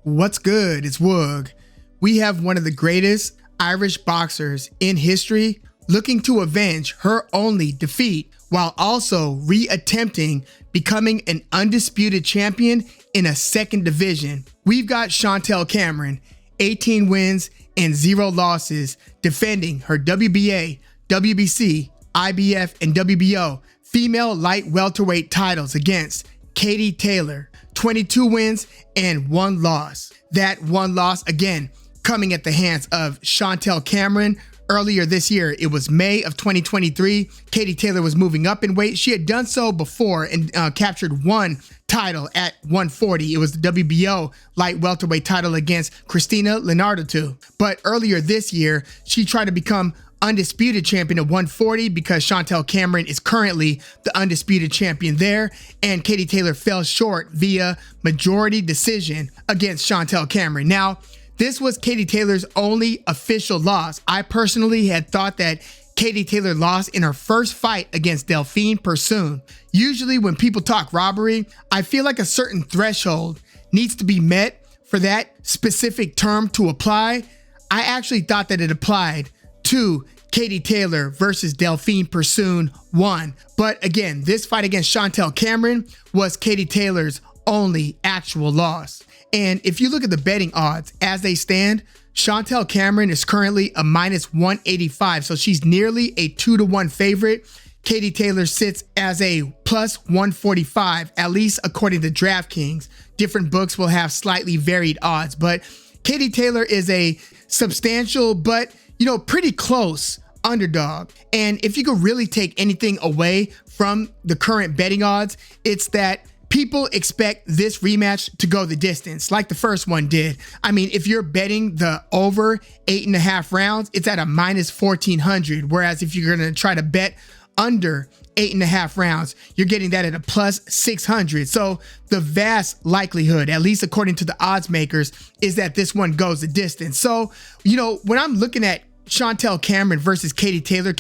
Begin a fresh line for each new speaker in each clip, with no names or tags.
What's good? It's Woog. We have one of the greatest Irish boxers in history looking to avenge her only defeat while also re-attempting becoming an undisputed champion in a second division. We've got Chantelle Cameron, 18 wins and 0 losses, defending her WBA, WBC, IBF, and WBO female light welterweight titles against Katie Taylor, 22 wins and 1 loss. That 1 loss, again, coming at the hands of Chantelle Cameron. Earlier this year, it was May of 2023. Katie Taylor was moving up in weight. She had done so before and captured 1 title at 140. It was the WBO light welterweight title against Christina Leonardo. But earlier this year, she tried to become undisputed champion at 140 because Chantelle Cameron is currently the undisputed champion there, and Katie Taylor fell short via majority decision against Chantelle Cameron. Now, this was Katie Taylor's only official loss. I personally had thought that Katie Taylor lost in her first fight against Delphine Persoon. Usually when people talk robbery, I feel like a certain threshold needs to be met for that specific term to apply. I actually thought that it applied to Katie Taylor versus Delphine Persoon 1. But again, this fight against Chantelle Cameron was Katie Taylor's only actual loss. And if you look at the betting odds as they stand, Chantelle Cameron is currently a -185. So she's nearly a 2-to-1 favorite. Katie Taylor sits as a +145, at least according to DraftKings. Different books will have slightly varied odds, but Katie Taylor is a substantial, but pretty close underdog. And if you could really take anything away from the current betting odds, it's that people expect this rematch to go the distance like the first one did. I mean, if you're betting the over 8.5 rounds, it's at a -1400. Whereas if you're going to try to bet under 8.5 rounds, you're getting that at a +600. So the vast likelihood, at least according to the odds makers, is that this one goes the distance. So, when I'm looking at Chantelle Cameron versus Katie Taylor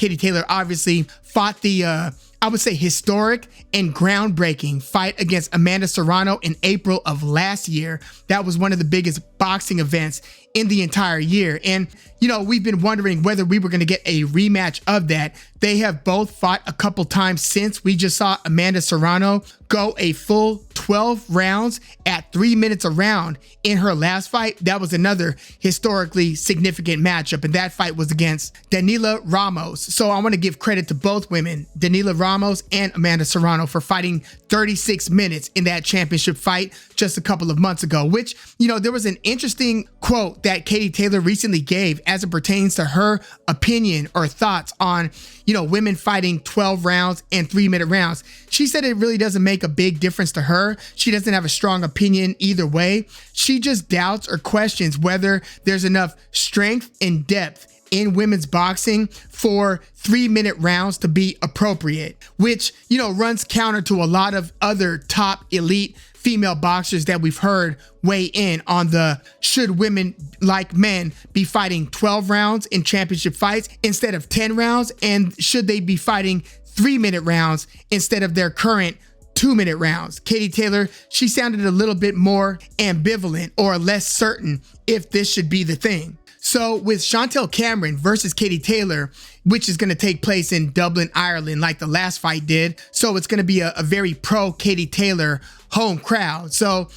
obviously fought the, I would say, historic and groundbreaking fight against Amanda Serrano in April of last year. That was one of the biggest boxing events in the entire year. And, we've been wondering whether we were going to get a rematch of that. They have both fought a couple times since. We just saw Amanda Serrano go a full 12 rounds at 3 minutes a round in her last fight. That was another historically significant matchup, and that fight was against Danila Ramos. So I want to give credit to both women, Danila Ramos and Amanda Serrano, for fighting 36 minutes in that championship fight just a couple of months ago, which, there was an interesting quote that Katie Taylor recently gave as it pertains to her opinion or thoughts on, women fighting 12 rounds and 3-minute rounds. She said it really doesn't make a big difference to her. She doesn't have a strong opinion either way. She just doubts or questions whether there's enough strength and depth in women's boxing for 3-minute rounds to be appropriate, which, runs counter to a lot of other top elite female boxers that we've heard weigh in on the should women like men be fighting 12 rounds in championship fights instead of 10 rounds, and should they be fighting 3-minute rounds instead of their current 2-minute rounds. Katie Taylor, she sounded a little bit more ambivalent or less certain if this should be the thing. So with Chantelle Cameron versus Katie Taylor, which is going to take place in Dublin, Ireland, like the last fight did. So it's going to be a very pro Katie Taylor home crowd. So,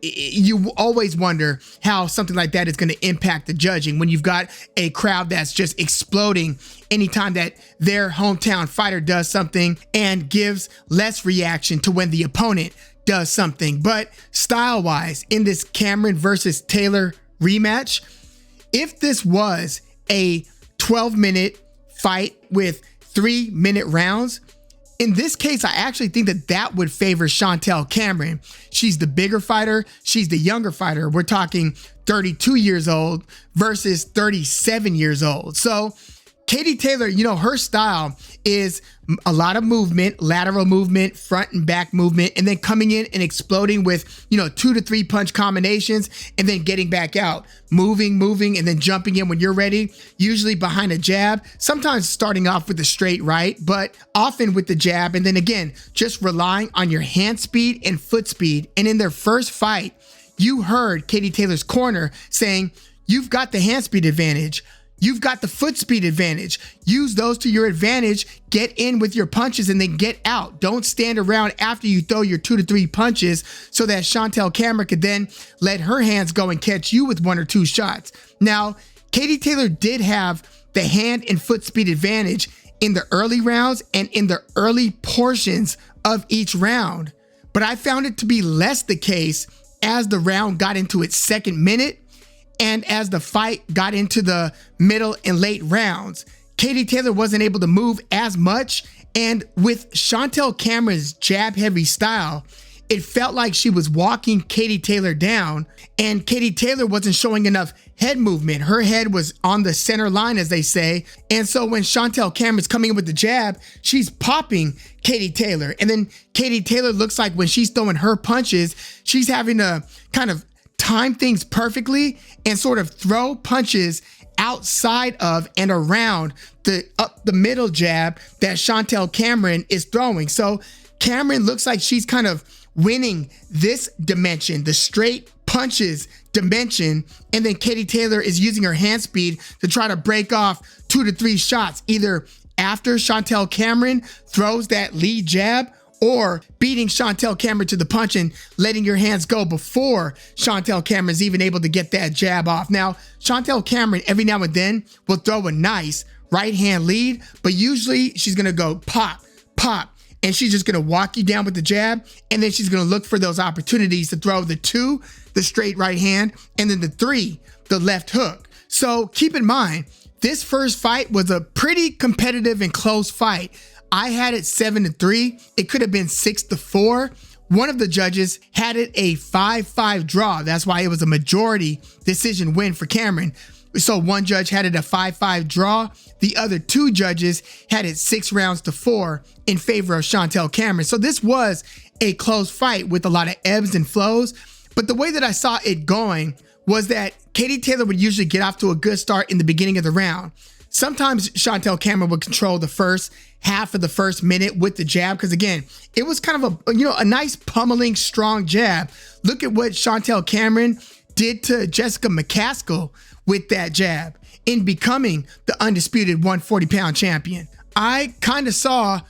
you always wonder how something like that is going to impact the judging when you've got a crowd that's just exploding anytime that their hometown fighter does something and gives less reaction to when the opponent does something. But style-wise, in this Cameron versus Taylor rematch, if this was a 12-minute fight with 3-minute rounds, in this case, I actually think that would favor Chantelle Cameron. She's the bigger fighter. She's the younger fighter. We're talking 32 years old versus 37 years old. So Katie Taylor, her style is a lot of movement, lateral movement, front and back movement, and then coming in and exploding with, 2 to 3 punch combinations and then getting back out, moving, and then jumping in when you're ready, usually behind a jab, sometimes starting off with a straight right, but often with the jab. And then again, just relying on your hand speed and foot speed. And in their first fight, you heard Katie Taylor's corner saying, you've got the hand speed advantage. You've got the foot speed advantage. Use those to your advantage. Get in with your punches and then get out. Don't stand around after you throw your 2 to 3 punches so that Chantelle Cameron could then let her hands go and catch you with 1 or 2 shots. Now, Katie Taylor did have the hand and foot speed advantage in the early rounds and in the early portions of each round, but I found it to be less the case as the round got into its second minute and as the fight got into the middle and late rounds. Katie Taylor wasn't able to move as much, and with Chantelle Cameron's jab-heavy style, it felt like she was walking Katie Taylor down, and Katie Taylor wasn't showing enough head movement. Her head was on the center line, as they say, and so when Chantelle Cameron's coming in with the jab, she's popping Katie Taylor, and then Katie Taylor looks like when she's throwing her punches, she's having to kind of time things perfectly and sort of throw punches outside of and around the up the middle jab that Chantelle Cameron is throwing. So Cameron looks like she's kind of winning this dimension, the straight punches dimension, and then Katie Taylor is using her hand speed to try to break off 2 to 3 shots, either after Chantelle Cameron throws that lead jab or beating Chantelle Cameron to the punch and letting your hands go before Chantelle Cameron's even able to get that jab off. Now, Chantelle Cameron every now and then will throw a nice right hand lead, but usually she's gonna go pop, pop, and she's just gonna walk you down with the jab, and then she's gonna look for those opportunities to throw the 2, the straight right hand, and then the 3, the left hook. So keep in mind, this first fight was a pretty competitive and close fight. I had it 7-3. It could have been 6-4. One of the judges had it a 5-5 draw. That's why it was a majority decision win for Cameron. So one judge had it a 5-5 draw. The other 2 judges had it 6-4 in favor of Chantelle Cameron. So this was a close fight with a lot of ebbs and flows. But the way that I saw it going was that Katie Taylor would usually get off to a good start in the beginning of the round. Sometimes Chantelle Cameron would control the first half of the first minute with the jab, because again, it was kind of a nice pummeling, strong jab. Look at what Chantelle Cameron did to Jessica McCaskill with that jab in becoming the undisputed 140-pound champion. I kind of saw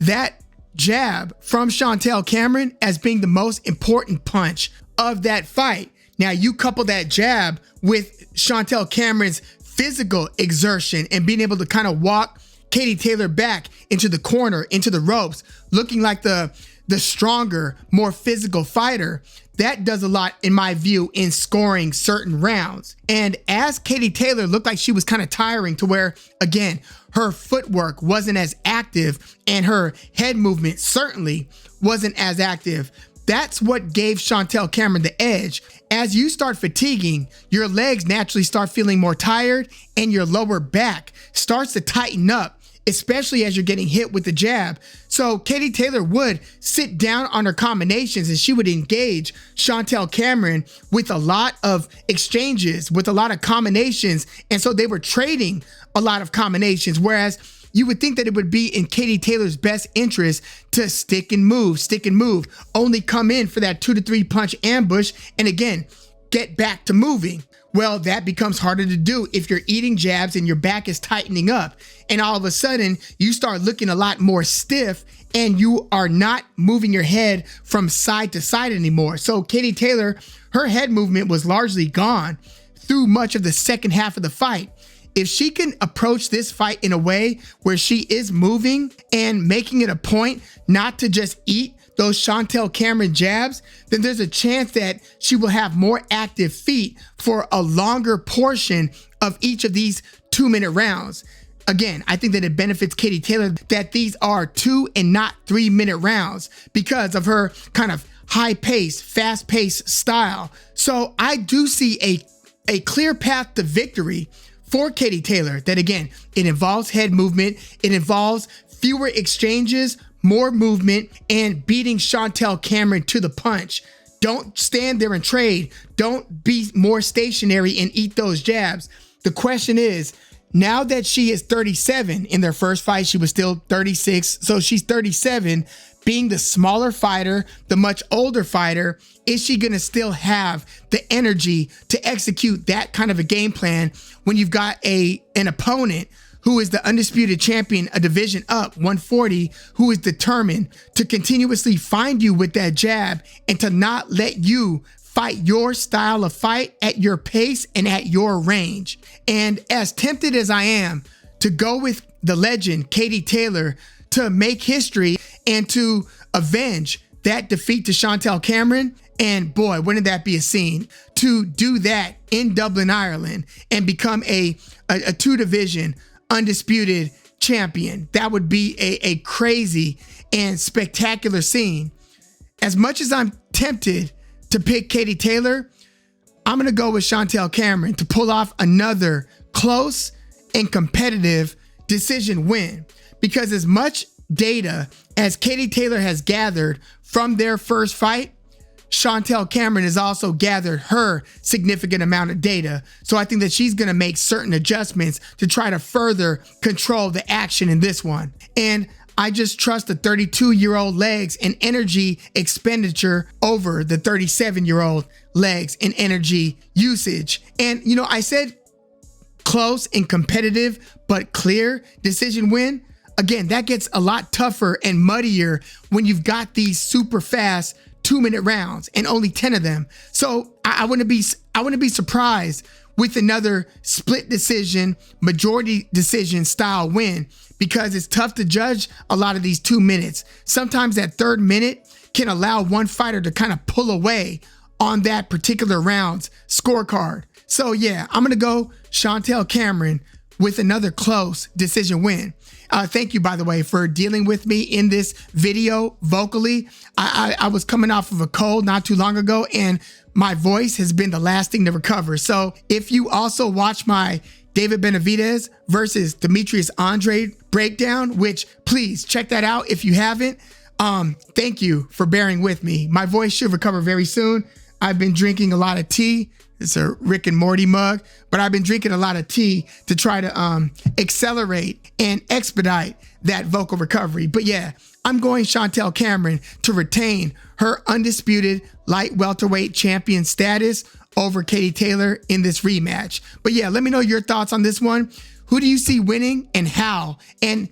that jab from Chantelle Cameron as being the most important punch of that fight. Now, you couple that jab with Chantelle Cameron's physical exertion and being able to kind of walk Katie Taylor back into the corner, into the ropes, looking like the stronger, more physical fighter. That does a lot, in my view, in scoring certain rounds. And as Katie Taylor looked like she was kind of tiring to where, again, her footwork wasn't as active and her head movement certainly wasn't as active, that's what gave Chantelle Cameron the edge. As you start fatiguing, your legs naturally start feeling more tired and your lower back starts to tighten up, especially as you're getting hit with the jab. So Katie Taylor would sit down on her combinations and she would engage Chantelle Cameron with a lot of exchanges, with a lot of combinations. And so they were trading a lot of combinations, whereas you would think that it would be in Katie Taylor's best interest to stick and move, only come in for that 2 to 3 punch ambush, and again, get back to moving. Well, that becomes harder to do if you're eating jabs and your back is tightening up. And all of a sudden, you start looking a lot more stiff and you are not moving your head from side to side anymore. So Katie Taylor, her head movement was largely gone through much of the second half of the fight. If she can approach this fight in a way where she is moving and making it a point not to just eat those Chantelle Cameron jabs, then there's a chance that she will have more active feet for a longer portion of each of these 2-minute rounds. Again, I think that it benefits Katie Taylor that these are 2 and not 3-minute rounds because of her kind of high-paced, fast-paced style. So I do see a clear path to victory for Katie Taylor. That again, it involves head movement, it involves fewer exchanges, more movement, and beating Chantelle Cameron to the punch. Don't stand there and trade. Don't be more stationary and eat those jabs. The question is, now that she is 37, in their first fight, she was still 36. So she's 37. being the smaller fighter, the much older fighter, is she going to still have the energy to execute that kind of a game plan when you've got an opponent who is the undisputed champion, a division up, 140, who is determined to continuously find you with that jab and to not let you fight your style of fight at your pace and at your range. And as tempted as I am to go with the legend, Katie Taylor, to make history and to avenge that defeat to Chantelle Cameron, and boy, wouldn't that be a scene to do that in Dublin, Ireland, and become a two-division undisputed champion. That would be a crazy and spectacular scene. As much as I'm tempted to pick Katie Taylor, I'm going to go with Chantelle Cameron to pull off another close and competitive decision win. Because as much data as Katie Taylor has gathered from their first fight, Chantelle Cameron has also gathered her significant amount of data. So I think that she's going to make certain adjustments to try to further control the action in this one. And I just trust the 32-year-old legs and energy expenditure over the 37-year-old legs and energy usage. And, you know, I said close and competitive, but clear decision win. Again, that gets a lot tougher and muddier when you've got these super fast 2-minute rounds and only 10 of them. So I wouldn't be surprised with another split decision, majority decision style win, because it's tough to judge a lot of these 2 minutes. Sometimes that third minute can allow one fighter to kind of pull away on that particular round's scorecard. So yeah, I'm gonna go Chantelle Cameron with another close decision win. Thank you, by the way, for dealing with me in this video vocally. I was coming off of a cold not too long ago, and my voice has been the last thing to recover. So if you also watch my David Benavidez versus Demetrius Andre breakdown, which please check that out if you haven't. Thank you for bearing with me. My voice should recover very soon. I've been drinking a lot of tea. It's a Rick and Morty mug, but I've been drinking a lot of tea to try to accelerate and expedite that vocal recovery. But yeah, I'm going Chantelle Cameron to retain her undisputed light welterweight champion status over Katie Taylor in this rematch. But yeah, let me know your thoughts on this one. Who do you see winning and how? And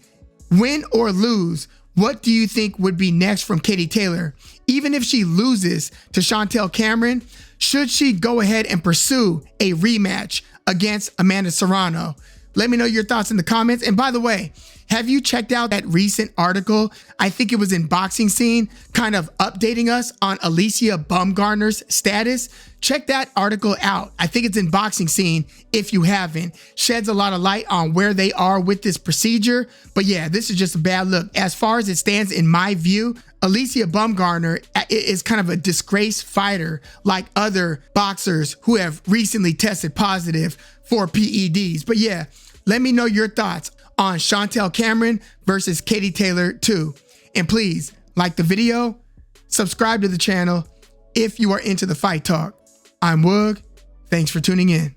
win or lose, what do you think would be next from Katie Taylor? Even if she loses to Chantelle Cameron, should she go ahead and pursue a rematch against Amanda Serrano? Let me know your thoughts in the comments. And by the way, have you checked out that recent article? I think it was in Boxing Scene, kind of updating us on Alicia Baumgartner's status. Check that article out. I think it's in Boxing Scene if you haven't. Sheds a lot of light on where they are with this procedure. But yeah, this is just a bad look. As far as it stands in my view, Alicia Baumgartner is kind of a disgraced fighter like other boxers who have recently tested positive for PEDs. But yeah, let me know your thoughts on Chantelle Cameron versus Katie Taylor 2. And please like the video, subscribe to the channel if you are into the fight talk. I'm Woog. Thanks for tuning in.